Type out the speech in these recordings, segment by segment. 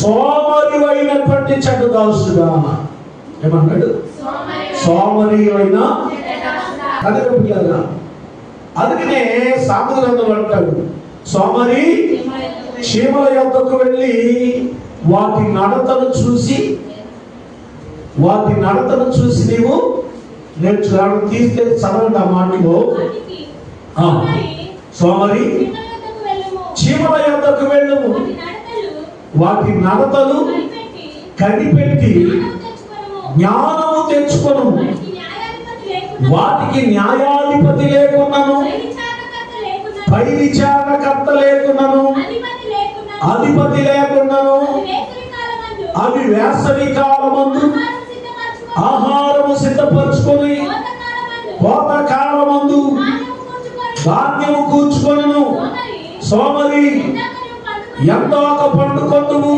సోమరి అయినటువంటి చెడ్డదాసుడా. ఏమన్నాడు? సోమరి అయిన అందుకనే సామెతలు అంటాడు, సోమరి చీమల యొద్దకు వెళ్ళి వాటి నడతను చూసి నీవు నేర్చుకున్నాడు. తీసుకెళ్ళి చదవండి ఆ మాటలో. సోమరి చీమల యొద్దకు వెళ్ళుము, వాటి నడతలు కనిపెట్టి జ్ఞానము తెచ్చుకొను. వాటికి న్యాయాధిపతి లేకున్నాను, పై విచారణకర్త లేకున్నాను, అధిపతి లేకున్నాను. అవి వేసవి కాలమందు ఆహారము సిద్ధపరచుకొని కోత కాలమందు ధాన్యము కూర్చుకొను. సోమరి ఎందాక పండుకొందువు,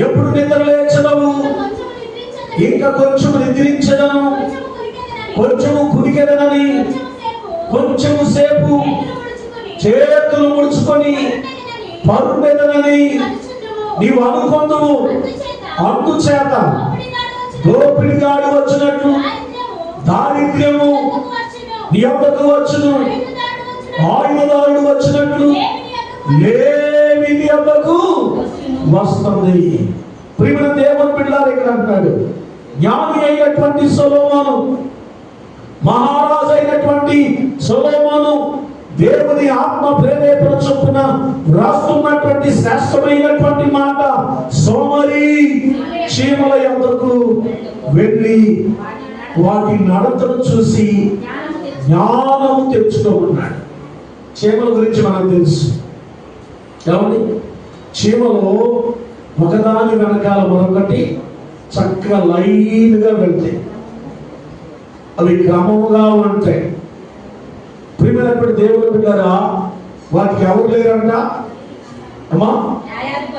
ఎప్పుడు నిద్ర లేచదవు, ఇంకా కొంచెం నిద్రించదను, కొంచెము కుడికెదనని కొంచెము సేపు చేతులు ముడుచుకొని పరుపెదనని నీవు అనుకొందువు. అందుచేత దోపిడిగాడు వచ్చినట్లు దారిద్ర్యము నీ వద్దకు వచ్చును, ఆయుధారుడు వచ్చినట్లు లేమి నీ వద్దకు వస్తుంది. ప్రియమైన దేవుని బిడ్డలారా, ఇక్కడ అంటాడు, జ్ఞాని అయినటువంటి సొలొమోను, మహారాజు అయినటువంటి సొలొమోను దేవుని ఆత్మ ప్రేరేపణ చొప్పున రాస్తున్నటువంటి శ్రేష్టమైనటువంటి మాట, సోమరి చీమల యొద్దకు వెళ్ళి వాటి నడతను చూసి జ్ఞానము తెచ్చుకోమన్నాడు. చీమల గురించి మనకు తెలుసు. ఏమండి? చీమలు ఒకదాని వెనకాల మరొకటి చక్కగా లైన్గా వెళ్తాయి, అవి క్రమముగా ఉంటాయి. ప్రియమైనటువంటి దేవుని బిడ్డలారా, వాటికి ఎవరు లేరంట? అమ్మా,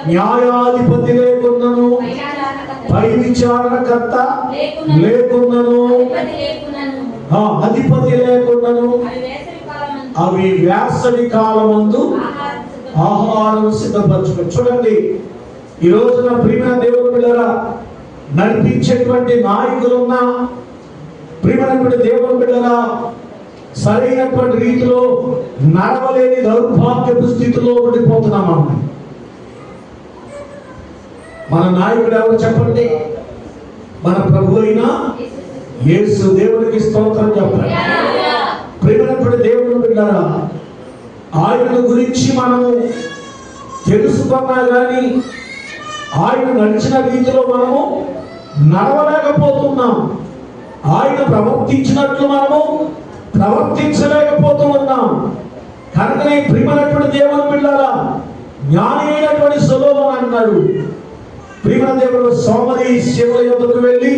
న్యాయాధిపతి లేకున్నాను, పై విచారణకర్త లేకున్నాను, అధిపతి లేకున్నాను. అవి వేసవి కాలమందు ఆహారం సిద్ధపరచుకో. చూడండి, ఈ రోజున ప్రియమైన దేవుని బిడ్డలారా, నడిపించేటువంటి నాయకులున్నా, ప్రియమైనటువంటి దేవుని బిడ్డలారా, సరైనటువంటి రీతిలో నడవలేని దౌర్భాగ్యపు స్థితిలో ఉండిపోతున్నామన్న. మన నాయకుడు ఎవరు చెప్పండి? మన ప్రభు అయిన యేసు. దేవునికి స్తోత్రం చెప్పండి. ప్రియమైనటువంటి దేవుని బిడ్డలారా, ఆయన గురించి మనము తెలుసుకున్నా కానీ ఆయన నడిచిన రీతిలో మనము నడవలేకపోతున్నాం. ఆయన ప్రవర్తించినట్లు మనము ప్రవర్తించలేకపోతూ ఉన్నాం. కనుకనే ప్రియమైనటువంటి దేవుని బిడ్డలారా, జ్ఞాని అయినటువంటి సొలొమోను అన్నాడు, ప్రియమైన దేవుడు, సోమరి చీమల యొద్దకు వెళ్ళి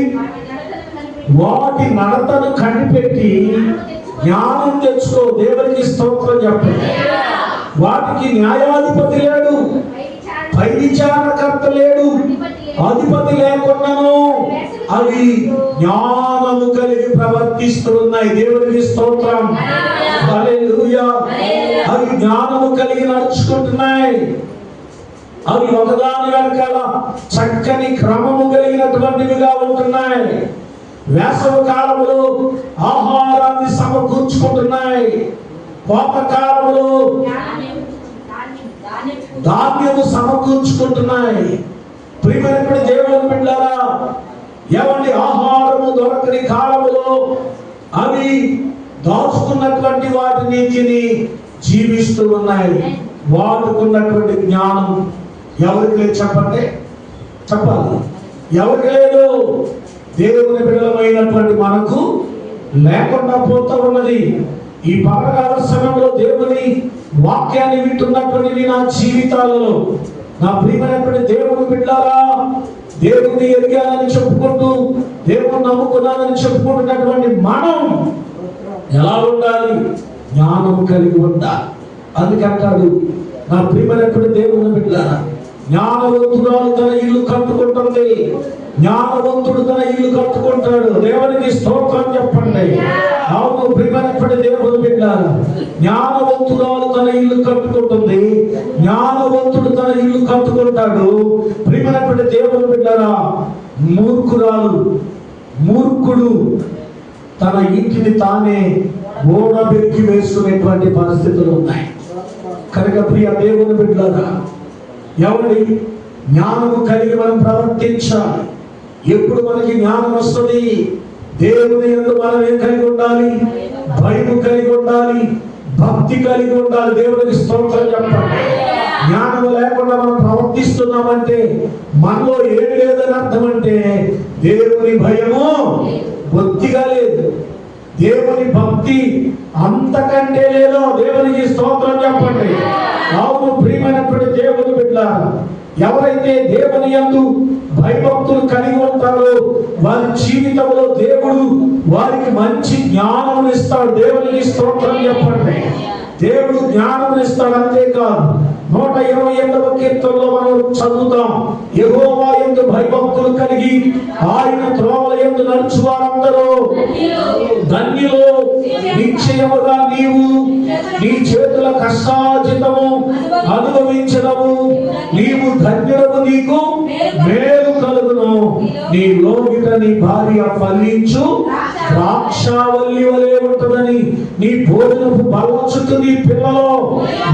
వాటి నడతను కనిపెట్టి జ్ఞానం తెచ్చుకో. దేవునికి స్తోత్రం చెప్పండి. వాటికి న్యాయాధిపతి లేడు, పై విచారణకర్త లేడు, అధిపతి లేకున్నాను. అవి జ్ఞానము కలిగి ప్రవర్తిస్తున్నాయి. దేవునికి స్తోత్రం. హల్లెలూయా. అవి జ్ఞానము కలిగి నడుచుకుంటున్నాయి. అవి ఒకదాని వెనకాల చక్కని క్రమము కలిగినటువంటివిగా ఉంటున్నాయి. వేసవి కాలంలో ఆహారాన్ని సమకూర్చుకుంటున్నాయి, కోత కాలంలో ధాన్యము సమకూర్చుకుంటున్నాయి. ప్రియమైనటువంటి దేవుని బిడ్డలారా, ఎవరి ఆహారము దొరకని కాలములో అవి దాచుకున్నటువంటి వాటిని తిని జీవిస్తూ ఉన్నాయి. వాడుకున్నటువంటి జ్ఞానం ఎవరికి లేదు చెప్పండి? చెప్పాలి. ఎవరికి లేదు? దేవుని బిడ్డలమైనటువంటి మనకు లేకుండా పోతూ ఉన్నది. ఈ పగలకాల సమయంలో దేవుని వాక్యాన్ని వింటున్నటువంటి నా జీవితాలలో, నా ప్రియమైనటువంటి దేవుని బిడ్డలారా, దేవుని ఎరిగానని చెప్పుకుంటూ, దేవుని నమ్ముకున్నానని చెప్పుకుంటున్నటువంటి మనం ఎలా ఉండాలి? జ్ఞానం కలిగి ఉండాలి. అందుకంటాడు, నా ప్రియమైనటువంటి దేవుని బిడ్డలారా, జ్ఞానవంతురాలు తన ఇల్లు కట్టుకుంటుంది, జ్ఞానవంతుడు తన ఇల్లు కట్టుకుంటాడు. దేవునికి స్తోత్రం చెప్పండి. అవును ప్రియమైనటువంటి దేవుని బిడ్డలారా, జ్ఞానవంతురాలు తన ఇల్లు కట్టుకుంటుంది, జ్ఞానవంతుడు తన ఇల్లు కట్టుకుంటాడు. ప్రియమైనటువంటి దేవుని బిడ్డలారా, మూర్ఖుడు తన ఇంటిని తానే గోడ బెరికి వేసుకునేటువంటి పరిస్థితులు ఉన్నాయి. కనుక ప్రియ దేవుని బిడ్డలారా, ఎవరి జ్ఞానము కలిగి మనం ప్రవర్తించాలి. ఎప్పుడు మనకి జ్ఞానం వస్తుంది? దేవుని యందు మనం ఏం కలిగి ఉండాలి? భయము కలిగి ఉండాలి, భక్తి కలిగి ఉండాలి. దేవునికి స్తోత్రం చెప్పండి. జ్ఞానం లేకుండా మనం ప్రవర్తిస్తున్నామంటే మనలో ఏం లేదని అర్థం. అంటే దేవుని భయము బొత్తిగా లేదు, దేవుని భక్తి అంతకంటే లేదో. దేవునికి స్తోత్రం చెప్పండి. అవును ప్రియమైనటువంటి దేవుని బిడ్డలారా, ఎవరైతే దేవుని యందు భయభక్తులు కలిగి ఉంటారో వారి జీవితంలో దేవుడు వారికి మంచి జ్ఞానం ఇస్తాడు. దేవునికి స్తోత్రం చెప్పండి. దేవుడు జ్ఞానం ఇస్తాడు. అంతేకాదు 128వ కీర్తనలో మనం చదువుతాం, యెహోవా యందు భయభక్తులు కలిగి ఆయన త్రోవల యందు నడుచు వారందరూ ధన్యులు. నిశ్చయముగా నీవు నీ చేతుల కష్టార్జితము అనుభవించడము, నీవు ధన్యుడము, నీకు మేలు కలుగును. నీ లోగిట నీ భార్య ఫలించు ద్రాక్షావల్లి వలె ఉంటుందని, నీ భోజనపు బల్ల చుట్టూ నీ పిల్లలు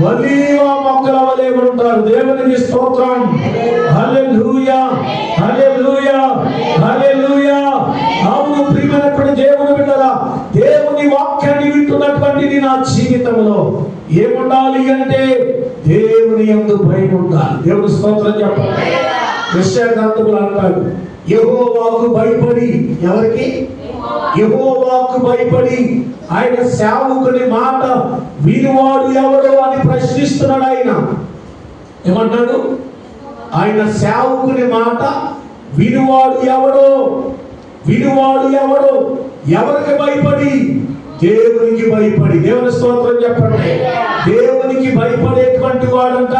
ఒలీవ మొక్కల వలె ఉంటారు. దేవునికి స్తోత్రం. హల్లెలూయా, హల్లెలూయా, హల్లెలూయా. అవును ప్రియమైనటువంటి దేవుని బిడ్డలారా, దేవుని వాక్యాన్ని వింటున్నటువంటి నా జీవితంలో ఏముండాలి అంటే దేవుని యందు భయం ఉండాలి. దేవుని స్తోత్రం చెప్పండి. యెషయాగ్రంథములో అంటాడు, యెహోవాకు భయపడి, ఎవరికి? యెహోవాకు భయపడి ఆయన సేవకుని మాట వినువాడు ఎవడో అని ప్రశ్నిస్తున్నాడు. ఆయన ఏమంటాడు? ఆయన సేవకుని మాట వినువాడు ఎవడో, వినువాడు ఎవడో. ఎవరికి భయపడి? దేవునికి భయపడి. దేవుని స్తోత్రం చెప్పండి. దేవునికి భయపడేటువంటి వాడంట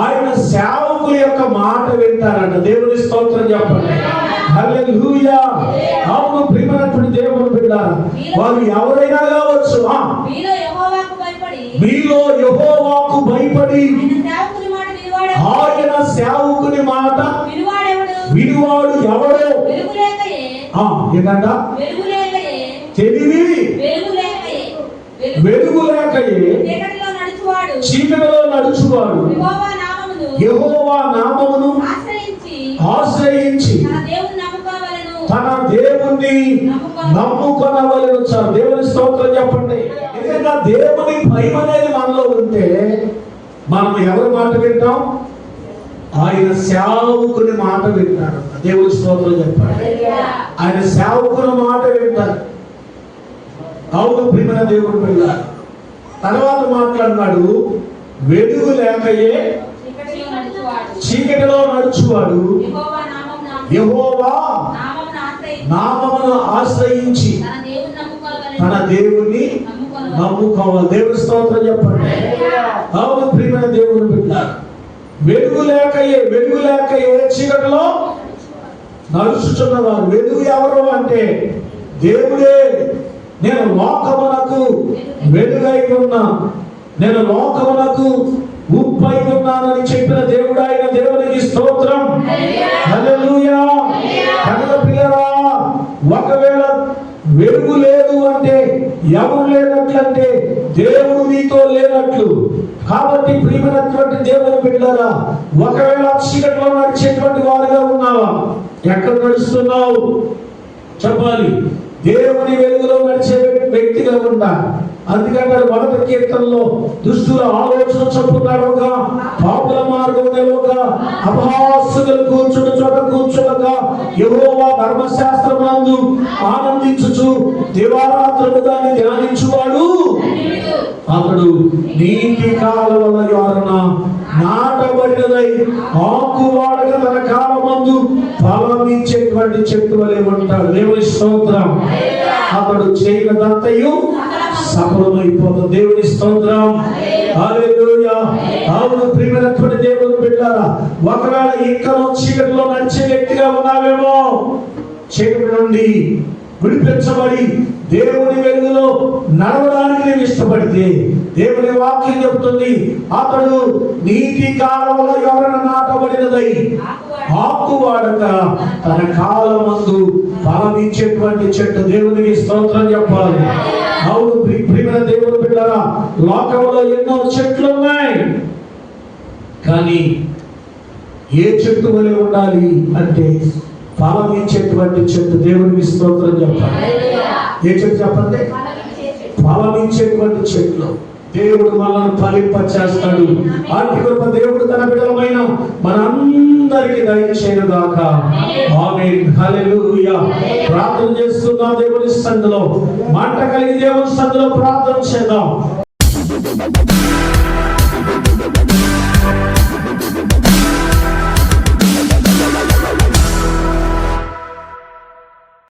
ఆయన సేవకుల యొక్క మాట వింటారంట. దేవుని స్తోత్రం చెప్పండి. హల్లెలూయా. అవును ప్రియమైనటువంటి దేవుని బిడ్డలారా, వారు ఎవరైనా కావచ్చు, మీలో యెహోవాకు భయపడి ఆయన సేవకుని మాట వినువాడు ఎవడో. ఏంటంట? తెలివి వెలుగు లేకయే చీకటిలో నడుచువాడు యెహోవా నామమును ఆశ్రయించి తన దేవుణ్ణి నమ్ముకొనవలెను. దేవుని స్తోత్రం చెప్పండి. ఎందుకంటే దేవుని భయం అనేది మనలో ఉంటే మనం ఎవరి మాట వింటాం? ఆయన సేవకుని మాట వింటాడు. దేవుని స్తోత్రం చెప్పండి. ఆయన సేవకుని మాట వింటారు. అవును ప్రియమైన దేవుని పిల్ల. తర్వాత మాట్లాడినాడు, వెలుగు లేకయే చీకటిలో నడుచువాడు యెహోవా నామమును ఆశ్రయించి తన దేవుని నమ్ముకోవాలి. దేవుని స్తోత్రం చెప్పండి. అవును ప్రియమైన దేవుని బిడ్డ, వెలుగు లేకయే చీకటిలో నడుచుచున్నవారు. వెలుగు ఎవరు అంటే దేవుడే. నేను లోకమునకు వెలుగై ఉన్నా, నేను లోకమునకు ఉప్పై ఉన్నానని చెప్పిన దేవుడు ఆయన. దేవునికి స్తోత్రం. హల్లెలూయా. కనుక పిల్లరా, ఒకవేళ వెలుగు లేదు అంటే ఎవరు లేనట్లంటే దేవుడు నీతో లేనట్లు. కాబట్టి ప్రియమైనటువంటి దేవుని బిడ్డలారా, ఒకవేళ చీకటిలో నడిచేటువంటి వారుగా ఉన్నావా? ఎక్కడ నడుస్తున్నావు చెప్పాలి. దేవుని వెలుగులో నడిచే వ్యక్తిగా ఉండాలి. అందుకంటే 1వ కీర్తనలో దుష్టుల ఆలోచన చొప్పునడవక, పాపుల మార్గం నిలవక, అపహాస్యులు కూర్చున్న చోట కూర్చునక, యెహోవా ధర్మశాస్త్రమందు ఆనందించుచు దివారాత్రులు దాన్ని ధ్యానించువాడు అతడు నీటి కాలవల యోరన నాటబడినదై ఆకు వాడక తన కాలమందు ఫలం ఇచ్చేటువంటి చెట్టు వలె ఉంటాడు. దేవుని స్తోత్రం. అతడు చేయనదంతయు సఫలమైపోతుంది. దేవుని స్తోత్రం. హల్లెలూయా. అవును ప్రియమైనటువంటి దేవుని బిడ్డలారా, ఒకవేళ ఇంకా చీకటిలో నడిచే వ్యక్తిగా ఉన్నావేమో, చీకటి నుండి విడిపించబడి దేవుని వెలుగులో నడవడానికి నీవు ఇష్టపడితే, దేవుని వాక్యం చెబుతుంది, అతడు నీతి కాలంలో ఎవరైనా నాటబడినదై ఆకు వాడక తన కాలమందు ఫలం ఇచ్చేటువంటి చెట్టు. దేవునికి స్తోత్రం చెప్పాలి. అవును ప్రియమైన దేవుని బిడ్డలారా, లోకంలో ఎన్నో చెట్లు ఉన్నాయి, కానీ ఏ చెట్టు వలె ఉండాలి అంటే ఫలం ఇచ్చేటువంటి చెట్టు. దేవునికి స్తోత్రం చెప్పాలి. ఏ చెట్టు చెప్పండి? ఫలం ఇచ్చేటువంటి చెట్లు. దేవుడు మనల్ని ఫలింప చేస్తాడు. అట్టి కృప దేవుడు తన బిడ్డలమైన మనందరికీ దయచేయును గాక. ఆమేన్. హల్లెలూయా. ప్రార్థన చేస్తున్నా దేవుని సన్నిధిలో, మంట కలిగి దేవుని సన్నిధిలో ప్రార్థన చేద్దాం.